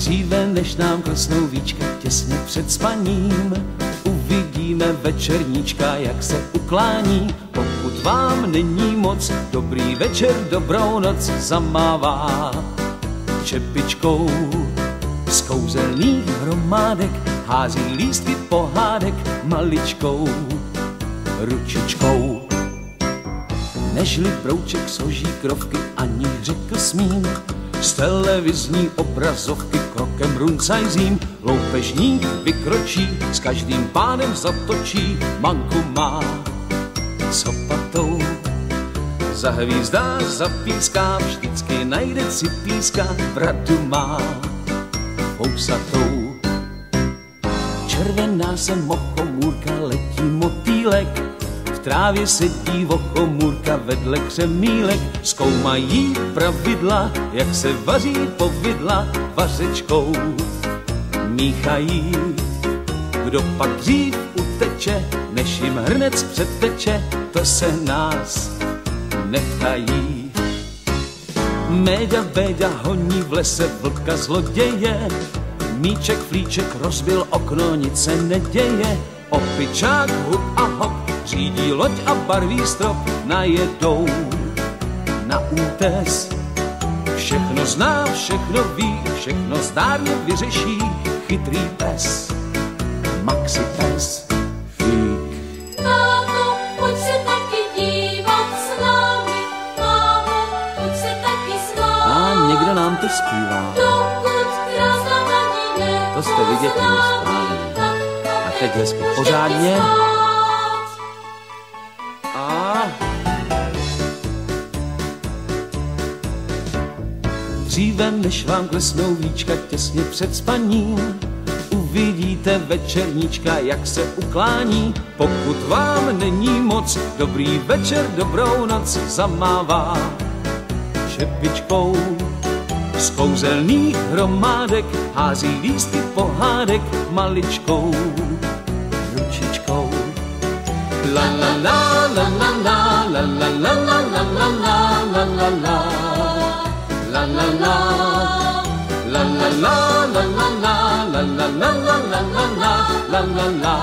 Dříve než nám klesnou víčka těsně před spaním, uvidíme večerníčka, jak se uklání. Pokud vám není moc, dobrý večer, dobrou noc zamává čepičkou. Z kouzelných hromádek hází lístky pohádek maličkou ručičkou. Nežli brouček složí krovky, ani řekl smím, z televizní obrazovky krokem runcajzím. Loupežník vykročí, s každým pánem zatočí, manku má s opatou. Zahvízdá, zapíská, vždycky najde si píská, bradu má fousatou. Červená se mochomůrka, letí motýlek, v trávě sedí vochomůrka vedle křemílek. Zkoumají pravidla, jak se vaří povidla, vařečkou míchají. Kdo pak dřív uteče, než jim hrnec předteče, to se nás neptají. Méďa Béďa honí v lese vlka zloděje, míček flíček rozbil okno, nic se neděje. Opičák hup a hop řídí loď a barví strop, najedou na útes. Všechno zná, všechno ví, všechno zdárně vyřeší, chytrý pes, Maxi pes. Fík. Mámo, pojď se taky dívat s námi, mámo, pojď se taky s námi. A někdo nám to zpívá. Dokud krásná paní nepoznám, To jste vidět správně. A teď hezky pořádně. Dříve než vám klesnou víčka těsně před spaním, uvidíte večerníčka, jak se uklání. Pokud vám není moc, dobrý večer, dobrou noc zamává čepičkou. Z kouzelných hromádek hází lístky pohádek maličkou ručičkou. La la la la la la la la la la la la la la la. La la la la la la la la la la la la la la la la la la.